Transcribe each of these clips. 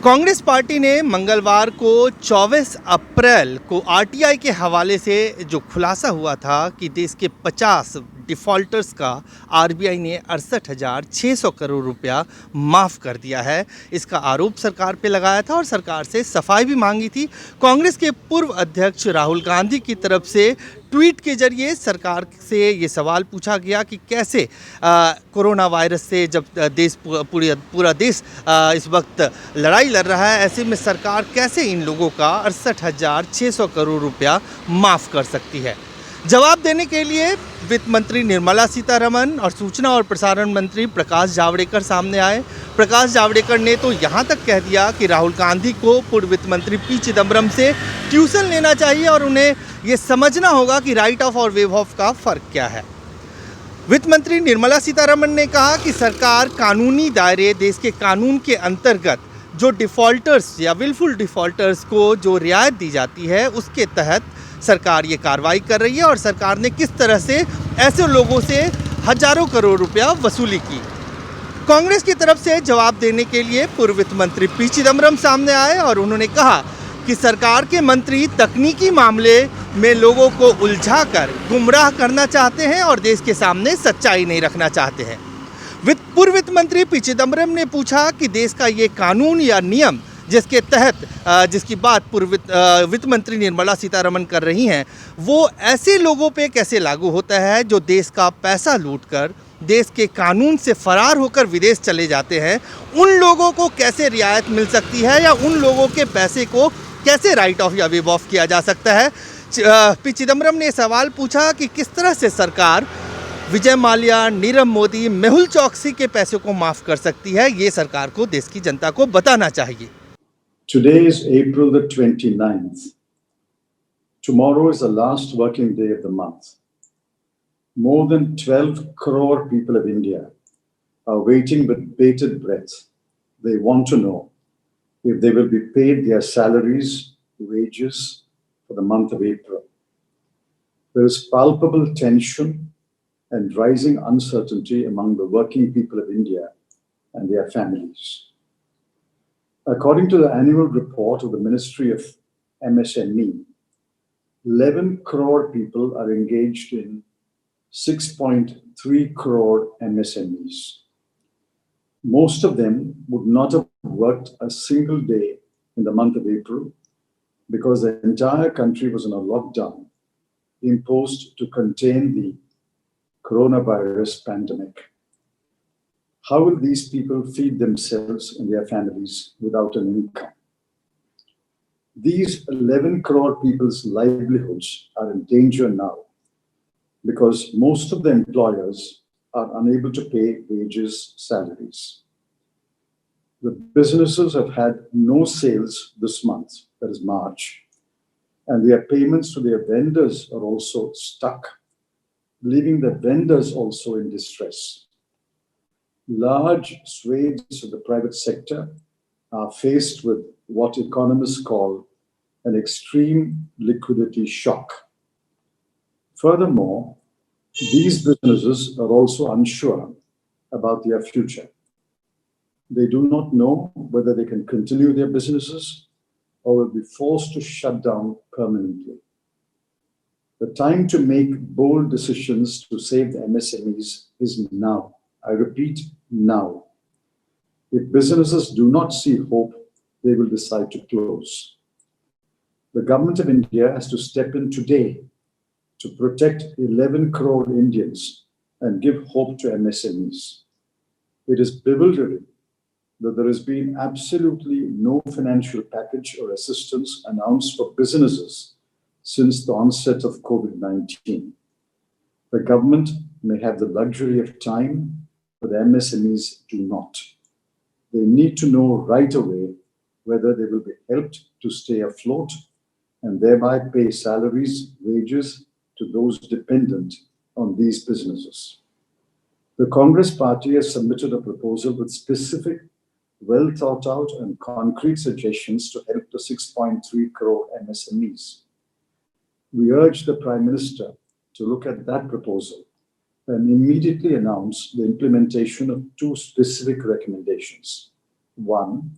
Congress party ने मंगलवार को 24 अप्रैल को आरटीआई के हवाले से जो खुलासा हुआ था कि देश के 50 डिफ़ॉल्टर्स का आरबीआई ने 68,600 करोड़ रुपया माफ़ कर दिया है, इसका आरोप सरकार पे लगाया था और सरकार से सफाई भी मांगी थी। कांग्रेस के पूर्व अध्यक्ष राहुल गांधी की तरफ से ट्वीट के जरिए सरकार से ये सवाल पूछा गया कि कैसे कोरोना वायरस से जब पूरा देश इस वक्त लड़ाई लड़ रहा है, ऐसे में सरकार कैसे इन लोगों का 68,600 करोड़ रुपया माफ़ कर सकती है। जवाब देने के लिए वित्त मंत्री निर्मला सीतारमण और सूचना और प्रसारण मंत्री प्रकाश जावड़ेकर सामने आए। प्रकाश जावड़ेकर ने तो यहाँ तक कह दिया कि राहुल गांधी को पूर्व वित्त मंत्री पी चिदम्बरम से ट्यूशन लेना चाहिए और उन्हें ये समझना होगा कि राइट ऑफ और वेव ऑफ का फ़र्क क्या है। वित्त मंत्री निर्मला सीतारमण ने कहा कि सरकार कानूनी दायरे, देश के कानून के अंतर्गत जो डिफ़ॉल्टर्स या विलफुल डिफ़ॉल्टर्स को जो रियायत दी जाती है, उसके तहत सरकार ये कार्रवाई कर रही है और सरकार ने किस तरह से ऐसे लोगों से हजारों करोड़ रुपया वसूली की। कांग्रेस की तरफ से जवाब देने के लिए पूर्व वित्त मंत्री पी चिदम्बरम सामने आए और उन्होंने कहा कि सरकार के मंत्री तकनीकी मामले में लोगों को उलझाकर गुमराह करना चाहते हैं और देश के सामने सच्चाई नहीं रखना चाहते हैं। पूर्व वित्त मंत्री पी चिदम्बरम ने पूछा कि देश का ये कानून या नियम जिसके तहत जिसकी बात पूर्व वित्त मंत्री निर्मला सीतारमण कर रही हैं, वो ऐसे लोगों पे कैसे लागू होता है जो देश का पैसा लूटकर देश के कानून से फरार होकर विदेश चले जाते हैं। उन लोगों को कैसे रियायत मिल सकती है या उन लोगों के पैसे को कैसे राइट ऑफ या वेव ऑफ किया जा सकता है। पी चिदम्बरम ने सवाल पूछा कि किस तरह से सरकार विजय माल्या, नीरव मोदी, मेहुल चौकसी के पैसों को माफ़ कर सकती है। ये सरकार को, देश की जनता को बताना चाहिए। Today is April the 29th. Tomorrow is the last working day of the month. More than 12 crore people of India are waiting with bated breath. They want to know if they will be paid their salaries, wages for the month of April. There is palpable tension and rising uncertainty among the working people of India and their families. According to the annual report of the Ministry of MSME, 11 crore people are engaged in 6.3 crore MSMEs. Most of them would not have worked a single day in the month of April because the entire country was in a lockdown imposed to contain the coronavirus pandemic. How will these people feed themselves and their families without an income? These 11 crore people's livelihoods are in danger now because most of the employers are unable to pay wages, salaries. The businesses have had no sales this month, that is March, and their payments to their vendors are also stuck, leaving the vendors also in distress. Large swathes of the private sector are faced with what economists call an extreme liquidity shock. Furthermore, these businesses are also unsure about their future. They do not know whether they can continue their businesses or will be forced to shut down permanently. The time to make bold decisions to save the MSMEs is now. I repeat, now. If businesses do not see hope, they will decide to close. The government of India has to step in today to protect 11 crore Indians and give hope to MSMEs. It is bewildering that there has been absolutely no financial package or assistance announced for businesses since the onset of COVID-19. The government may have the luxury of time, but the MSMEs do not. They need to know right away whether they will be helped to stay afloat and thereby pay salaries, wages to those dependent on these businesses. The Congress party has submitted a proposal with specific, well thought out and concrete suggestions to help the 6.3 crore MSMEs. We urge the Prime Minister to look at that proposal and immediately announce the implementation of two specific recommendations. One,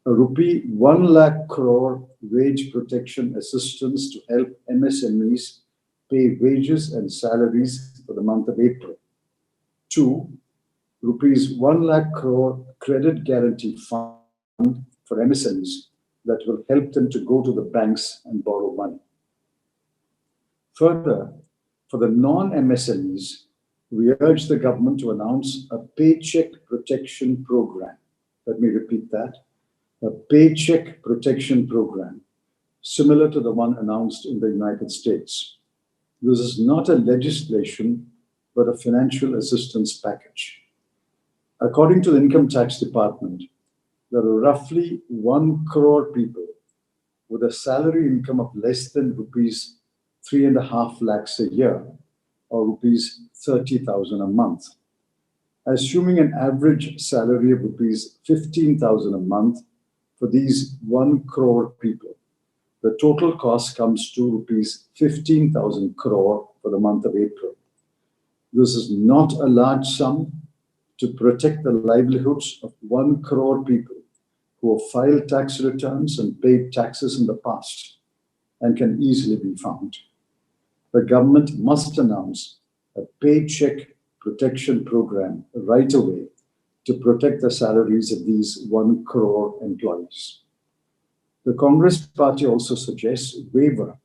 a rupee 1 lakh crore wage protection assistance to help MSMEs pay wages and salaries for the month of April. 2, rupees 1 lakh crore credit guarantee fund for MSMEs that will help them to go to the banks and borrow money. Further, for the non-MSMEs, we urge the government to announce a paycheck protection program. Let me repeat that. A paycheck protection program similar to the one announced in the United States. This is not a legislation, but a financial assistance package. According to the Income Tax Department, there are roughly 1 crore people with a salary income of less than rupees 3.5 lakhs a year or rupees 30,000 a month. Assuming an average salary of rupees 15,000 a month for these 1 crore people, the total cost comes to rupees 15,000 crore for the month of April. This is not a large sum to protect the livelihoods of 1 crore people who have filed tax returns and paid taxes in the past and can easily be found. The government must announce a paycheck protection program right away to protect the salaries of these 1 crore employees. The Congress Party also suggests waiver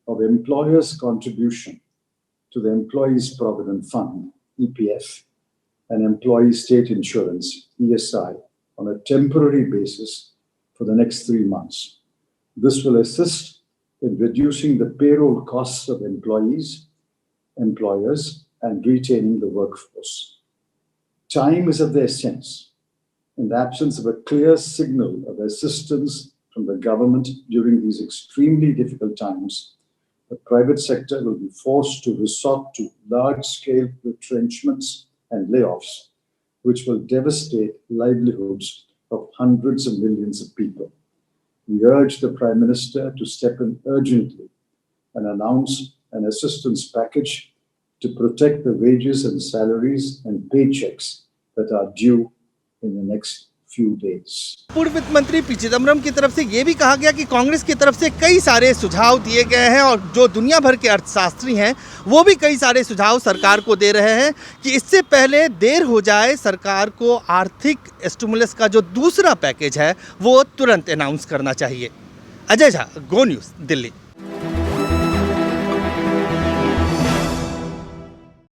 of employers' contribution to the Employees Provident Fund, EPF, and Employee State Insurance, ESI, on a temporary basis for the next 3 months. This will assist in reducing the payroll costs of employees, employers, and retaining the workforce. Time is of the essence. In the absence of a clear signal of assistance from the government during these extremely difficult times, the private sector will be forced to resort to large-scale retrenchments and layoffs, which will devastate livelihoods of hundreds of millions of people. We urge the Prime Minister to step in urgently and announce an assistance package to protect the wages and salaries and paychecks that are due in the next few days. पूर्व वित्त मंत्री P Chidambaram की तरफ से ये भी कहा गया कि कांग्रेस की तरफ से कई सारे सुझाव दिए गए हैं और जो दुनिया भर के अर्थशास्त्री हैं वो भी कई सारे सुझाव सरकार को दे रहे हैं कि इससे पहले देर हो जाए, सरकार को आर्थिक स्टिमुलस का जो दूसरा पैकेज है वो तुरंत अनाउंस करना चाहिए। अजय झा, गो न्यूज़, दिल्ली।